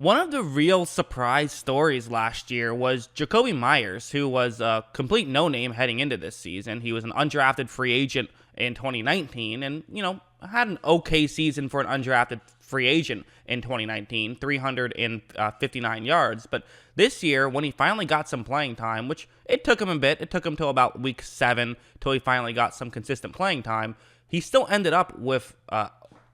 One of the real surprise stories last year was Jakobi Meyers, who was a complete no-name heading into this season. He was an undrafted free agent in 2019 and, had an okay season for an undrafted free agent in 2019, 359 yards. But this year, when he finally got some playing time, which it took him a bit, it took him till about week 7 till he finally got some consistent playing time, he still ended up with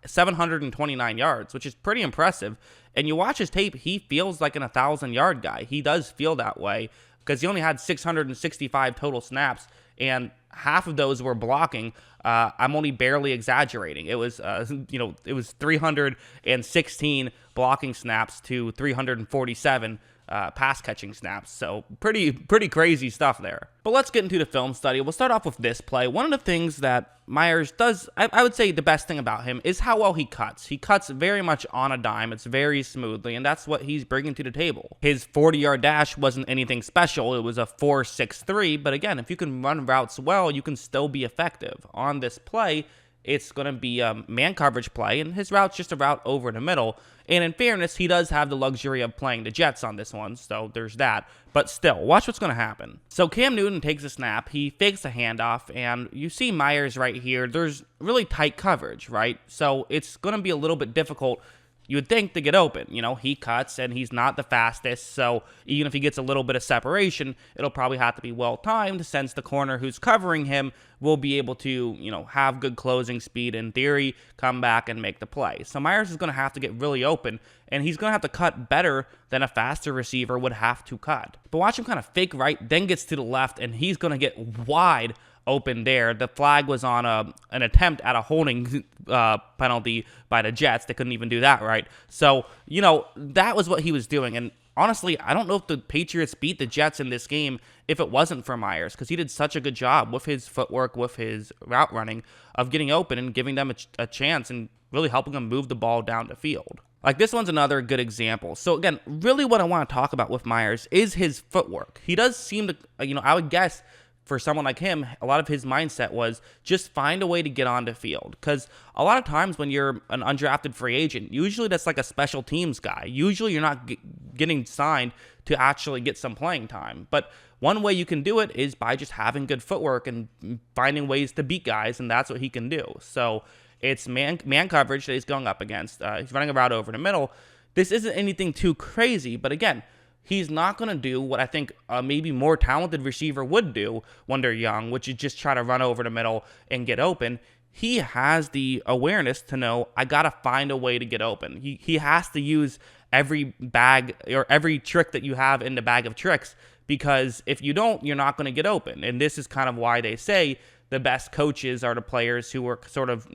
729 yards, which is pretty impressive. And you watch his tape, he feels like an 1,000-yard guy. He does feel that way because he only had 665 total snaps, and half of those were blocking. I'm only barely exaggerating. It was, it was 316 blocking snaps to 347 pass catching snaps. So pretty crazy stuff there. But let's get into the film study. We'll start off with this play. One of the things that Myers does, I would say the best thing about him is how well he cuts. He cuts very much on a dime. It's very smoothly, and that's what he's bringing to the table. His 40-yard dash wasn't anything special. It was a 4.63, but again, if you can run routes well, you can still be effective. On this play, it's going to be a man coverage play, and his route's just a route over the middle. And in fairness, he does have the luxury of playing the Jets on this one, so there's that. But still, watch what's going to happen. So Cam Newton takes a snap, he fakes a handoff, and you see Myers right here. There's really tight coverage, right? So it's going to be a little bit difficult, you would think, to get open. He cuts, and he's not the fastest, so even if he gets a little bit of separation, it'll probably have to be well-timed, since the corner who's covering him will be able to, have good closing speed, in theory, come back and make the play. So Myers is going to have to get really open, and he's going to have to cut better than a faster receiver would have to cut. But watch him kind of fake right, then gets to the left, and he's going to get wide open there. The flag was on an attempt at a holding penalty by the Jets. They couldn't even do that right. So, that was what he was doing. And honestly, I don't know if the Patriots beat the Jets in this game if it wasn't for Myers, because he did such a good job with his footwork, with his route running, of getting open and giving them a chance and really helping them move the ball down the field. Like, this one's another good example. So again, really what I want to talk about with Myers is his footwork. He does seem to, I would guess, for someone like him, a lot of his mindset was just find a way to get onto field. Because a lot of times when you're an undrafted free agent, usually that's like a special teams guy. Usually you're not getting signed to actually get some playing time. But one way you can do it is by just having good footwork and finding ways to beat guys, and that's what he can do. So it's man coverage that he's going up against. He's running a route over the middle. This isn't anything too crazy, but again, he's not going to do what I think a maybe more talented receiver would do when they're young, which is just try to run over the middle and get open. He has the awareness to know, I got to find a way to get open. He has to use every bag or every trick that you have in the bag of tricks, because if you don't, you're not going to get open. And this is kind of why they say the best coaches are the players who are sort of,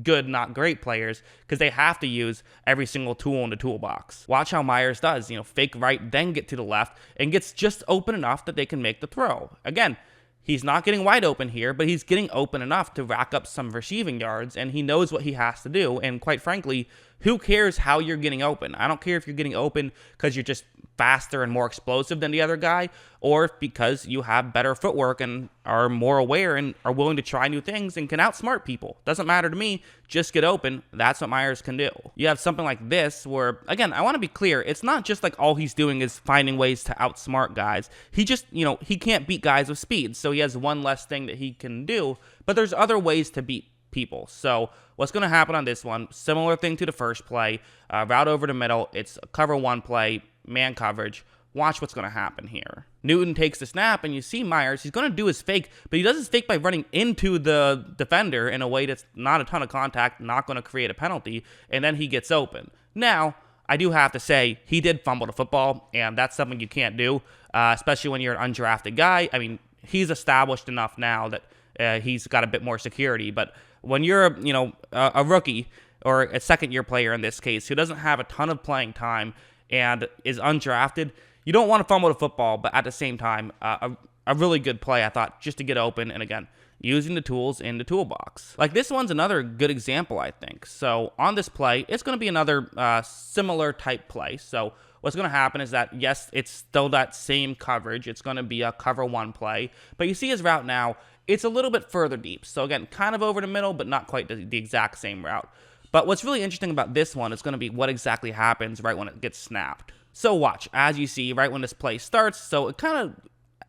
good, not great players, because they have to use every single tool in the toolbox. Watch how Myers does, fake right, then get to the left, and gets just open enough that they can make the throw. Again, he's not getting wide open here, but he's getting open enough to rack up some receiving yards, and he knows what he has to do. And quite frankly, who cares how you're getting open? I don't care if you're getting open because you're just faster and more explosive than the other guy, or because you have better footwork and are more aware and are willing to try new things and can outsmart people. Doesn't matter to me. Just get open. That's what Myers can do. You have something like this where, again, I want to be clear. It's not just like all he's doing is finding ways to outsmart guys. He just, he can't beat guys with speed. So he has one less thing that he can do, but there's other ways to beat people. So what's going to happen on this one, similar thing to the first play, route over the middle. It's a cover one play, man coverage. Watch what's going to happen here. Newton takes the snap, and you see Myers. He's going to do his fake, but he does his fake by running into the defender in a way that's not a ton of contact, not going to create a penalty, and then he gets open. Now, I do have to say, he did fumble the football, and that's something you can't do, especially when you're an undrafted guy. I mean, he's established enough now that he's got a bit more security, but when you're, a rookie or a second-year player in this case who doesn't have a ton of playing time and is undrafted, you don't want to fumble the football, but at the same time, a really good play, I thought, just to get open, and again, using the tools in the toolbox. Like, this one's another good example, I think. So on this play, it's going to be another similar type play. So what's going to happen is that, yes, it's still that same coverage. It's going to be a cover one play, but you see his route now, it's a little bit further deep. So again, kind of over the middle, but not quite the exact same route. But what's really interesting about this one is going to be what exactly happens right when it gets snapped. So watch, as you see, right when this play starts, so it kind of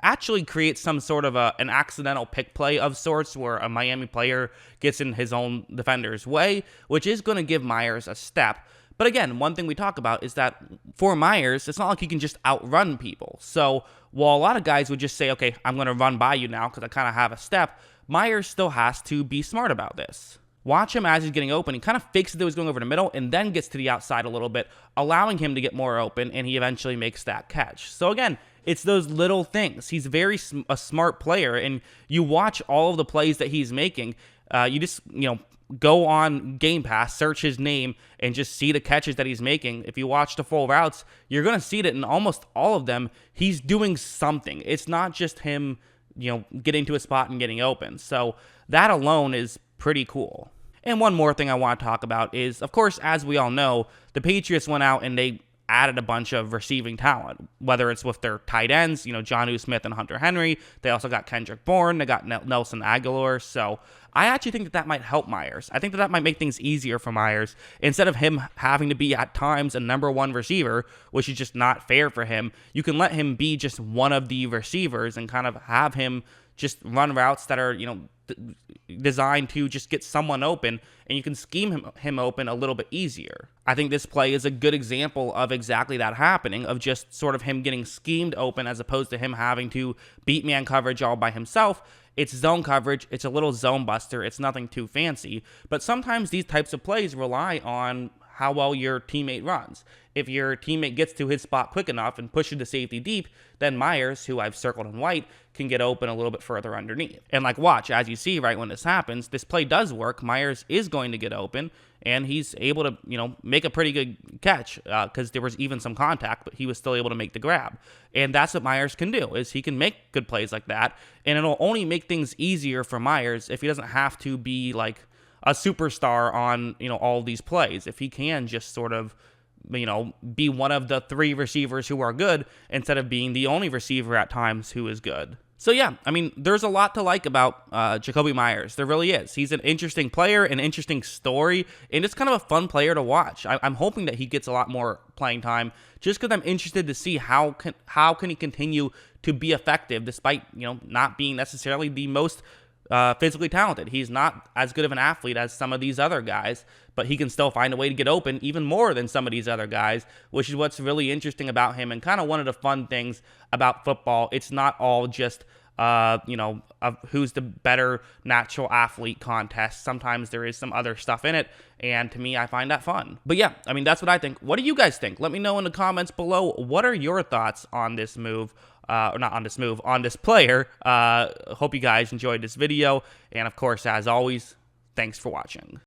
actually creates some sort of an accidental pick play of sorts where a Miami player gets in his own defender's way, which is going to give Myers a step. But again, one thing we talk about is that for Myers, it's not like he can just outrun people. So while a lot of guys would just say, okay, I'm going to run by you now because I kind of have a step, Myers still has to be smart about this. Watch him as he's getting open. He kind of fakes that he's going over the middle and then gets to the outside a little bit, allowing him to get more open, and he eventually makes that catch. So again, it's those little things. He's a smart player, and you watch all of the plays that he's making. You just, go on Game Pass, search his name, and just see the catches that he's making. If you watch the full routes, you're going to see that in almost all of them, he's doing something. It's not just him, getting to a spot and getting open. So that alone is pretty cool. And one more thing I want to talk about is, of course, as we all know, the Patriots went out and they added a bunch of receiving talent, whether it's with their tight ends, Jonnu Smith and Hunter Henry. They also got Kendrick Bourne. They got Nelson Aguilar. So I actually think that might help Myers. I think that might make things easier for Myers. Instead of him having to be at times a number one receiver, which is just not fair for him, you can let him be just one of the receivers and kind of have him just run routes that are, designed to just get someone open, and you can scheme him open a little bit easier. I think this play is a good example of exactly that happening, of just sort of him getting schemed open as opposed to him having to beat man coverage all by himself. It's zone coverage. It's a little zone buster. It's nothing too fancy. But sometimes these types of plays rely on how well your teammate runs. If your teammate gets to his spot quick enough and pushes the safety deep, then Myers, who I've circled in white, can get open a little bit further underneath. And watch, as you see right when this happens, this play does work. Myers is going to get open, and he's able to, make a pretty good catch because there was even some contact, but he was still able to make the grab. And that's what Myers can do, is he can make good plays like that, and it'll only make things easier for Myers if he doesn't have to be a superstar on, all these plays. If he can just sort of, be one of the three receivers who are good instead of being the only receiver at times who is good. So yeah, there's a lot to like about Jakobi Meyers. There really is. He's an interesting player, an interesting story, and it's kind of a fun player to watch. I'm hoping that he gets a lot more playing time, just because I'm interested to see how can he continue to be effective despite not being necessarily the most physically talented. He's not as good of an athlete as some of these other guys, but he can still find a way to get open even more than some of these other guys, which is what's really interesting about him and kind of one of the fun things about football. It's not all just, who's the better natural athlete contest. Sometimes there is some other stuff in it, and to me, I find that fun. But yeah, that's what I think. What do you guys think? Let me know in the comments below. What are your thoughts on this move? Or not on this move, on this player. Hope you guys enjoyed this video. And of course, as always, thanks for watching.